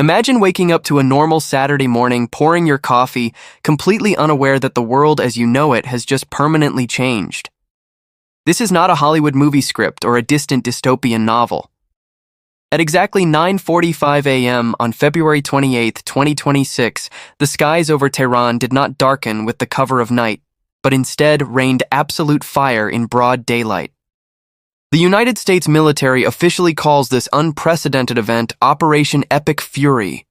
Imagine waking up to a normal Saturday morning, pouring your coffee, completely unaware that the world as you know it has just permanently changed. This is not a Hollywood movie script or a distant dystopian novel. At exactly 9:45 a.m. on February 28, 2026, the skies over Tehran did not darken with the cover of night, but instead rained absolute fire in broad daylight. The United States military officially calls this unprecedented event Operation Epic Fury.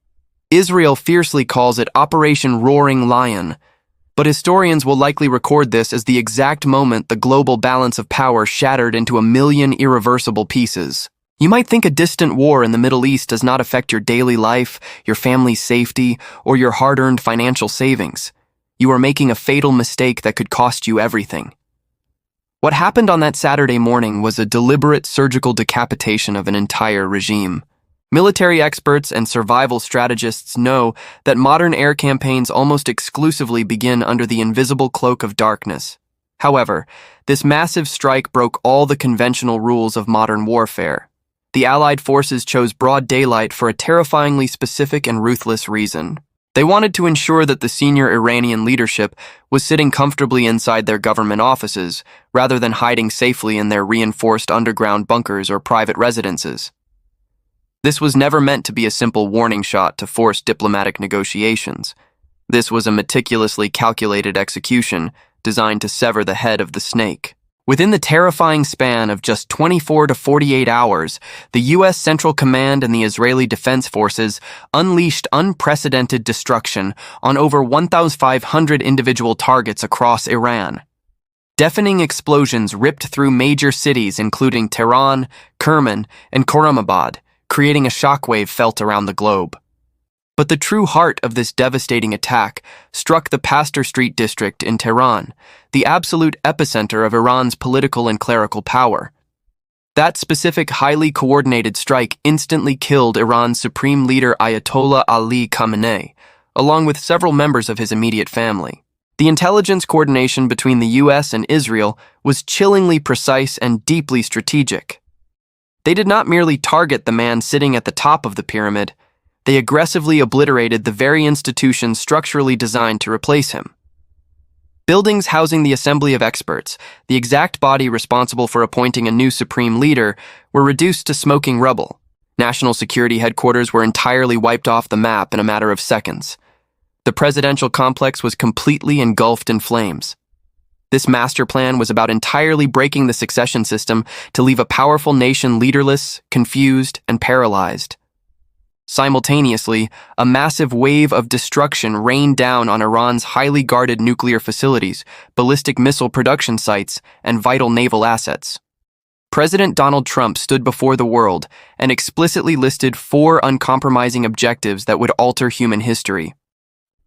Israel fiercely calls it Operation Roaring Lion. But historians will likely record this as the exact moment the global balance of power shattered into a million irreversible pieces. You might think a distant war in the Middle East does not affect your daily life, your family's safety, or your hard-earned financial savings. You are making a fatal mistake that could cost you everything. What happened on that Saturday morning was a deliberate surgical decapitation of an entire regime. Military experts and survival strategists know that modern air campaigns almost exclusively begin under the invisible cloak of darkness. However, this massive strike broke all the conventional rules of modern warfare. The Allied forces chose broad daylight for a terrifyingly specific and ruthless reason. They wanted to ensure that the senior Iranian leadership was sitting comfortably inside their government offices, rather than hiding safely in their reinforced underground bunkers or private residences. This was never meant to be a simple warning shot to force diplomatic negotiations. This was a meticulously calculated execution designed to sever the head of the snake. Within the terrifying span of just 24 to 48 hours, the U.S. Central Command and the Israeli Defense Forces unleashed unprecedented destruction on over 1,500 individual targets across Iran. Deafening explosions ripped through major cities including Tehran, Kerman, and Khorramabad, creating a shockwave felt around the globe. But the true heart of this devastating attack struck the Pastor Street district in Tehran, the absolute epicenter of Iran's political and clerical power. That specific highly coordinated strike instantly killed Iran's supreme leader Ayatollah Ali Khamenei, along with several members of his immediate family. The intelligence coordination between the U.S. and Israel was chillingly precise and deeply strategic. They did not merely target the man sitting at the top of the pyramid, they aggressively obliterated the very institutions structurally designed to replace him. Buildings housing the Assembly of Experts, the exact body responsible for appointing a new supreme leader, were reduced to smoking rubble. National security headquarters were entirely wiped off the map in a matter of seconds. The presidential complex was completely engulfed in flames. This master plan was about entirely breaking the succession system to leave a powerful nation leaderless, confused, and paralyzed. Simultaneously, a massive wave of destruction rained down on Iran's highly guarded nuclear facilities, ballistic missile production sites, and vital naval assets. President Donald Trump stood before the world and explicitly listed 4 uncompromising objectives that would alter human history.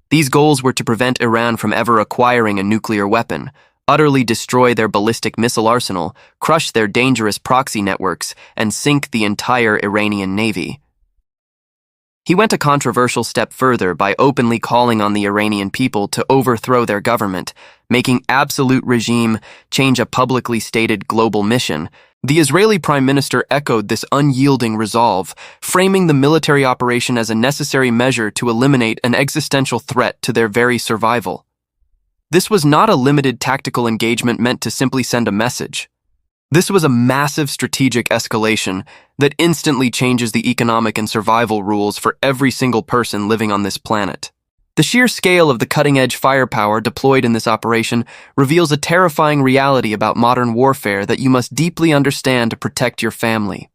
These goals were to prevent Iran from ever acquiring a nuclear weapon, utterly destroy their ballistic missile arsenal, crush their dangerous proxy networks, and sink the entire Iranian navy. He went a controversial step further by openly calling on the Iranian people to overthrow their government, making absolute regime change a publicly stated global mission. The Israeli Prime Minister echoed this unyielding resolve, framing the military operation as a necessary measure to eliminate an existential threat to their very survival. This was not a limited tactical engagement meant to simply send a message. This was a massive strategic escalation that instantly changes the economic and survival rules for every single person living on this planet. The sheer scale of the cutting-edge firepower deployed in this operation reveals a terrifying reality about modern warfare that you must deeply understand to protect your family.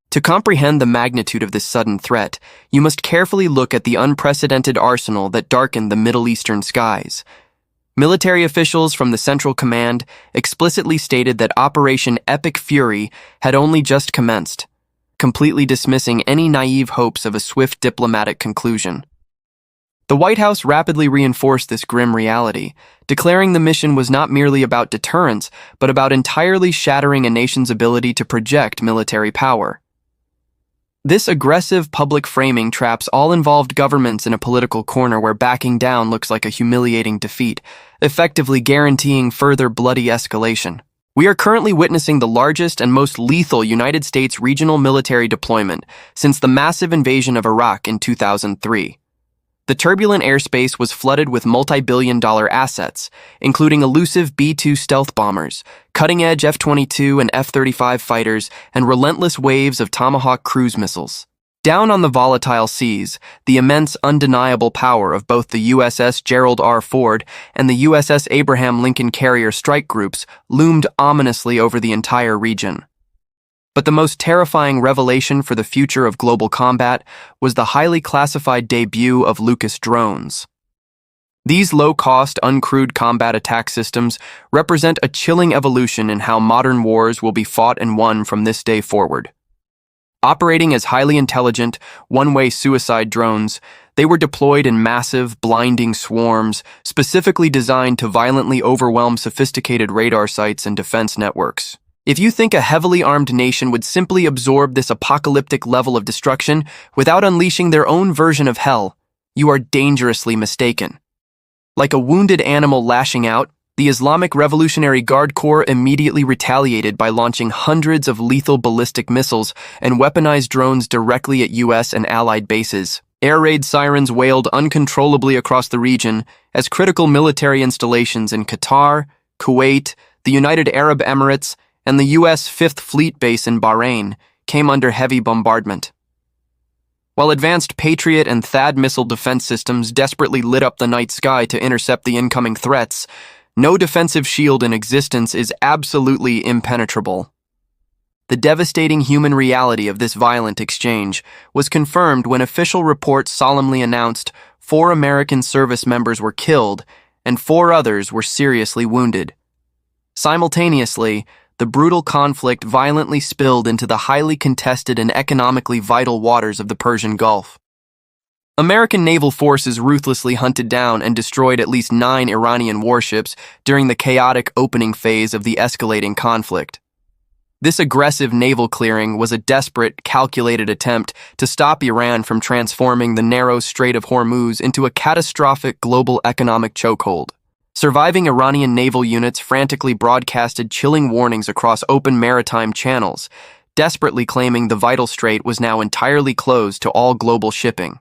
To comprehend the magnitude of this sudden threat, you must carefully look at the unprecedented arsenal that darkened the Middle Eastern skies. Military officials from the Central Command explicitly stated that Operation Epic Fury had only just commenced, completely dismissing any naive hopes of a swift diplomatic conclusion. The White House rapidly reinforced this grim reality, declaring the mission was not merely about deterrence, but about entirely shattering a nation's ability to project military power. This aggressive public framing traps all involved governments in a political corner where backing down looks like a humiliating defeat, effectively guaranteeing further bloody escalation. We are currently witnessing the largest and most lethal United States regional military deployment since the massive invasion of Iraq in 2003. The turbulent airspace was flooded with multi-billion-dollar assets, including elusive B-2 stealth bombers, cutting-edge F-22 and F-35 fighters, and relentless waves of Tomahawk cruise missiles. Down on the volatile seas, the immense, undeniable power of both the USS Gerald R. Ford and the USS Abraham Lincoln carrier strike groups loomed ominously over the entire region. But the most terrifying revelation for the future of global combat was the highly classified debut of Lucas drones. These low-cost, uncrewed combat attack systems represent a chilling evolution in how modern wars will be fought and won from this day forward. Operating as highly intelligent, one-way suicide drones, they were deployed in massive, blinding swarms, specifically designed to violently overwhelm sophisticated radar sites and defense networks. If you think a heavily armed nation would simply absorb this apocalyptic level of destruction without unleashing their own version of hell, you are dangerously mistaken. Like a wounded animal lashing out, the Islamic Revolutionary Guard Corps immediately retaliated by launching hundreds of lethal ballistic missiles and weaponized drones directly at U.S. and allied bases. Air raid sirens wailed uncontrollably across the region as critical military installations in Qatar, Kuwait, the United Arab Emirates, and the U.S. Fifth Fleet Base in Bahrain came under heavy bombardment. While advanced Patriot and THAAD missile defense systems desperately lit up the night sky to intercept the incoming threats, no defensive shield in existence is absolutely impenetrable. The devastating human reality of this violent exchange was confirmed when official reports solemnly announced 4 American service members were killed and 4 others were seriously wounded. Simultaneously, the brutal conflict violently spilled into the highly contested and economically vital waters of the Persian Gulf. American naval forces ruthlessly hunted down and destroyed at least 9 Iranian warships during the chaotic opening phase of the escalating conflict. This aggressive naval clearing was a desperate, calculated attempt to stop Iran from transforming the narrow Strait of Hormuz into a catastrophic global economic chokehold. Surviving Iranian naval units frantically broadcasted chilling warnings across open maritime channels, desperately claiming the vital strait was now entirely closed to all global shipping.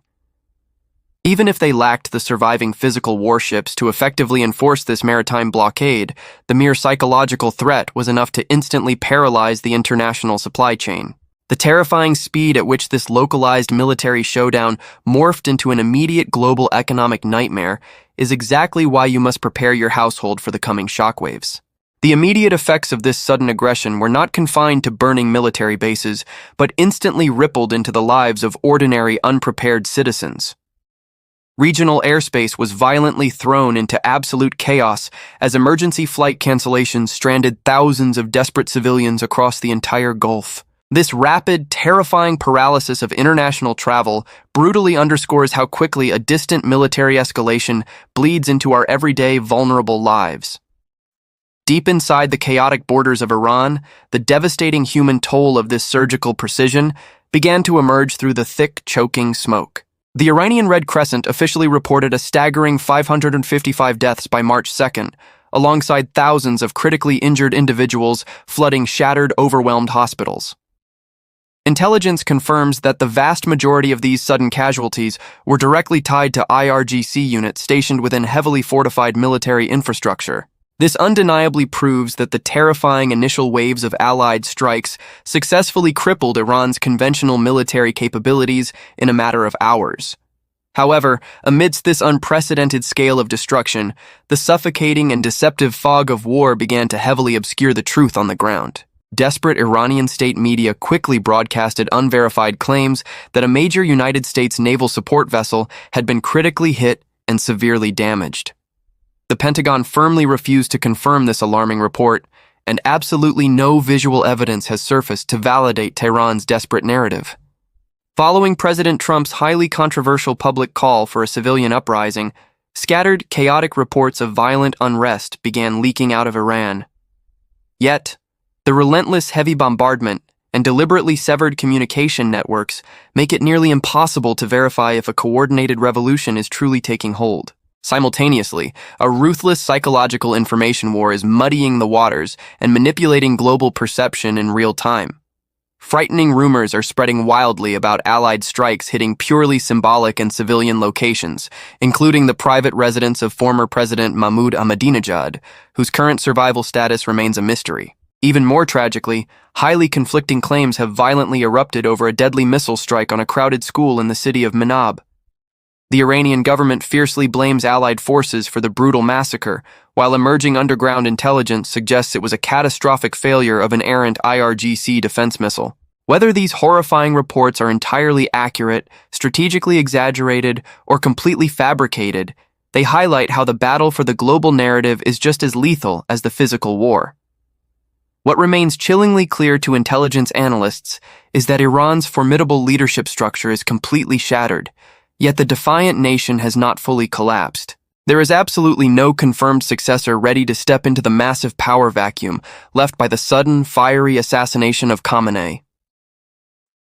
Even if they lacked the surviving physical warships to effectively enforce this maritime blockade, the mere psychological threat was enough to instantly paralyze the international supply chain. The terrifying speed at which this localized military showdown morphed into an immediate global economic nightmare is exactly why you must prepare your household for the coming shockwaves. The immediate effects of this sudden aggression were not confined to burning military bases, but instantly rippled into the lives of ordinary, unprepared citizens. Regional airspace was violently thrown into absolute chaos as emergency flight cancellations stranded thousands of desperate civilians across the entire Gulf. This rapid, terrifying paralysis of international travel brutally underscores how quickly a distant military escalation bleeds into our everyday, vulnerable lives. Deep inside the chaotic borders of Iran, the devastating human toll of this surgical precision began to emerge through the thick, choking smoke. The Iranian Red Crescent officially reported a staggering 555 deaths by March 2nd, alongside thousands of critically injured individuals flooding shattered, overwhelmed hospitals. Intelligence confirms that the vast majority of these sudden casualties were directly tied to IRGC units stationed within heavily fortified military infrastructure. This undeniably proves that the terrifying initial waves of Allied strikes successfully crippled Iran's conventional military capabilities in a matter of hours. However, amidst this unprecedented scale of destruction, the suffocating and deceptive fog of war began to heavily obscure the truth on the ground. Desperate Iranian state media quickly broadcasted unverified claims that a major United States naval support vessel had been critically hit and severely damaged. The Pentagon firmly refused to confirm this alarming report, and absolutely no visual evidence has surfaced to validate Tehran's desperate narrative. Following President Trump's highly controversial public call for a civilian uprising, scattered, chaotic reports of violent unrest began leaking out of Iran. Yet, the relentless heavy bombardment and deliberately severed communication networks make it nearly impossible to verify if a coordinated revolution is truly taking hold. Simultaneously, a ruthless psychological information war is muddying the waters and manipulating global perception in real time. Frightening rumors are spreading wildly about Allied strikes hitting purely symbolic and civilian locations, including the private residence of former President Mahmoud Ahmadinejad, whose current survival status remains a mystery. Even more tragically, highly conflicting claims have violently erupted over a deadly missile strike on a crowded school in the city of Manab. The Iranian government fiercely blames Allied forces for the brutal massacre, while emerging underground intelligence suggests it was a catastrophic failure of an errant IRGC defense missile. Whether these horrifying reports are entirely accurate, strategically exaggerated, or completely fabricated, they highlight how the battle for the global narrative is just as lethal as the physical war. What remains chillingly clear to intelligence analysts is that Iran's formidable leadership structure is completely shattered, yet the defiant nation has not fully collapsed. There is absolutely no confirmed successor ready to step into the massive power vacuum left by the sudden, fiery assassination of Khamenei.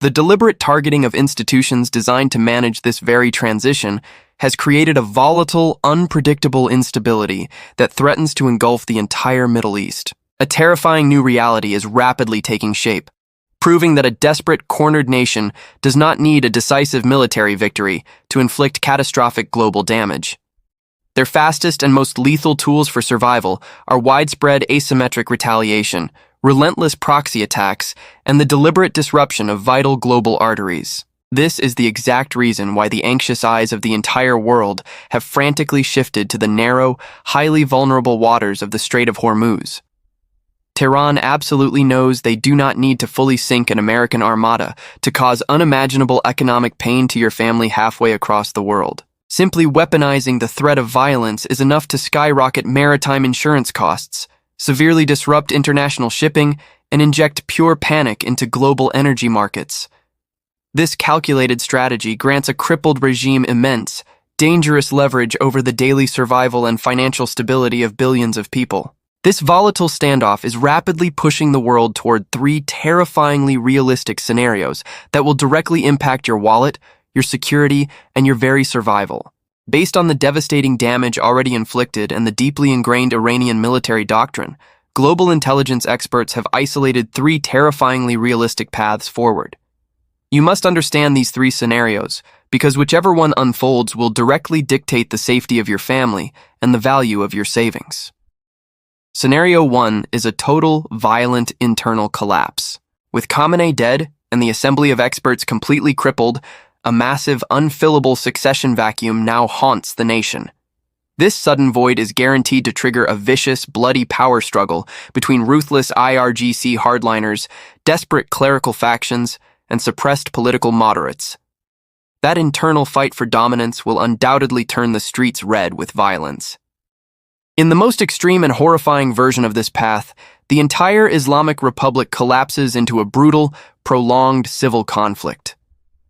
The deliberate targeting of institutions designed to manage this very transition has created a volatile, unpredictable instability that threatens to engulf the entire Middle East. A terrifying new reality is rapidly taking shape, proving that a desperate, cornered nation does not need a decisive military victory to inflict catastrophic global damage. Their fastest and most lethal tools for survival are widespread asymmetric retaliation, relentless proxy attacks, and the deliberate disruption of vital global arteries. This is the exact reason why the anxious eyes of the entire world have frantically shifted to the narrow, highly vulnerable waters of the Strait of Hormuz. Tehran absolutely knows they do not need to fully sink an American armada to cause unimaginable economic pain to your family halfway across the world. Simply weaponizing the threat of violence is enough to skyrocket maritime insurance costs, severely disrupt international shipping, and inject pure panic into global energy markets. This calculated strategy grants a crippled regime immense, dangerous leverage over the daily survival and financial stability of billions of people. This volatile standoff is rapidly pushing the world toward three terrifyingly realistic scenarios that will directly impact your wallet, your security, and your very survival. Based on the devastating damage already inflicted and the deeply ingrained Iranian military doctrine, global intelligence experts have isolated three terrifyingly realistic paths forward. You must understand these three scenarios, because whichever one unfolds will directly dictate the safety of your family and the value of your savings. Scenario 1 is a total, violent internal collapse. With Khamenei dead and the assembly of experts completely crippled, a massive, unfillable succession vacuum now haunts the nation. This sudden void is guaranteed to trigger a vicious, bloody power struggle between ruthless IRGC hardliners, desperate clerical factions, and suppressed political moderates. That internal fight for dominance will undoubtedly turn the streets red with violence. In the most extreme and horrifying version of this path, the entire Islamic Republic collapses into a brutal, prolonged civil conflict.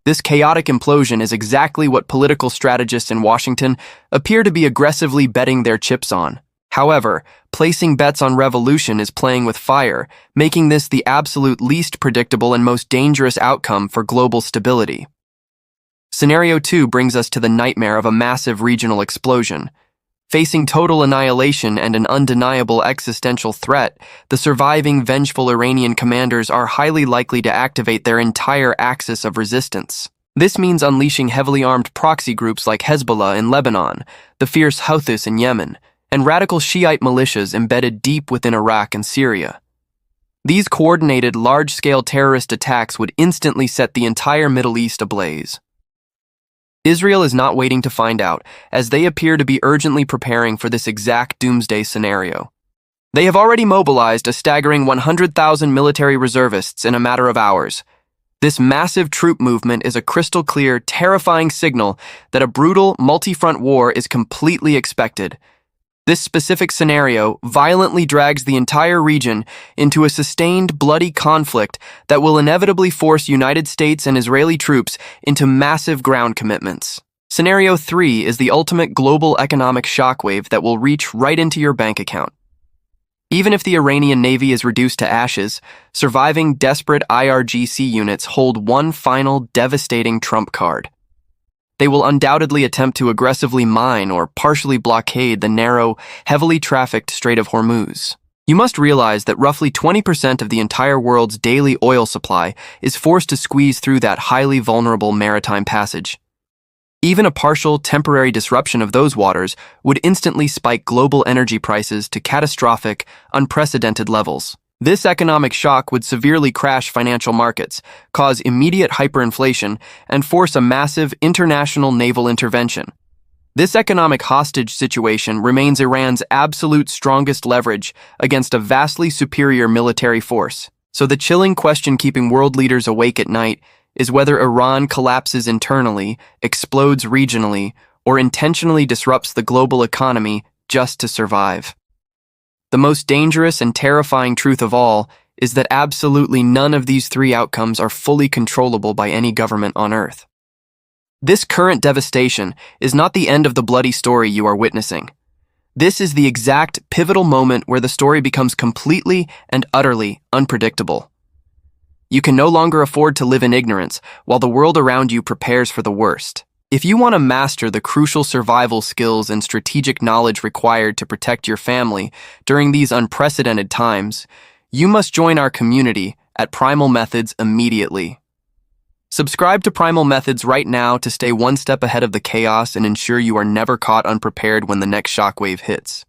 This chaotic implosion is exactly what political strategists in Washington appear to be aggressively betting their chips on. However, placing bets on revolution is playing with fire, making this the absolute least predictable and most dangerous outcome for global stability. Scenario 2 brings us to the nightmare of a massive regional explosion. Facing total annihilation and an undeniable existential threat, the surviving vengeful Iranian commanders are highly likely to activate their entire axis of resistance. This means unleashing heavily armed proxy groups like Hezbollah in Lebanon, the fierce Houthis in Yemen, and radical Shiite militias embedded deep within Iraq and Syria. These coordinated, large-scale terrorist attacks would instantly set the entire Middle East ablaze. Israel is not waiting to find out, as they appear to be urgently preparing for this exact doomsday scenario. They have already mobilized a staggering 100,000 military reservists in a matter of hours. This massive troop movement is a crystal-clear, terrifying signal that a brutal, multi-front war is completely expected. This specific scenario violently drags the entire region into a sustained, bloody conflict that will inevitably force United States and Israeli troops into massive ground commitments. Scenario 3 is the ultimate global economic shockwave that will reach right into your bank account. Even if the Iranian Navy is reduced to ashes, surviving desperate IRGC units hold one final devastating trump card. They will undoubtedly attempt to aggressively mine or partially blockade the narrow, heavily trafficked Strait of Hormuz. You must realize that roughly 20% of the entire world's daily oil supply is forced to squeeze through that highly vulnerable maritime passage. Even a partial, temporary disruption of those waters would instantly spike global energy prices to catastrophic, unprecedented levels. This economic shock would severely crash financial markets, cause immediate hyperinflation, and force a massive international naval intervention. This economic hostage situation remains Iran's absolute strongest leverage against a vastly superior military force. So the chilling question keeping world leaders awake at night is whether Iran collapses internally, explodes regionally, or intentionally disrupts the global economy just to survive. The most dangerous and terrifying truth of all is that absolutely none of these three outcomes are fully controllable by any government on Earth. This current devastation is not the end of the bloody story you are witnessing. This is the exact pivotal moment where the story becomes completely and utterly unpredictable. You can no longer afford to live in ignorance while the world around you prepares for the worst. If you want to master the crucial survival skills and strategic knowledge required to protect your family during these unprecedented times, you must join our community at Primal Methods immediately. Subscribe to Primal Methods right now to stay one step ahead of the chaos and ensure you are never caught unprepared when the next shockwave hits.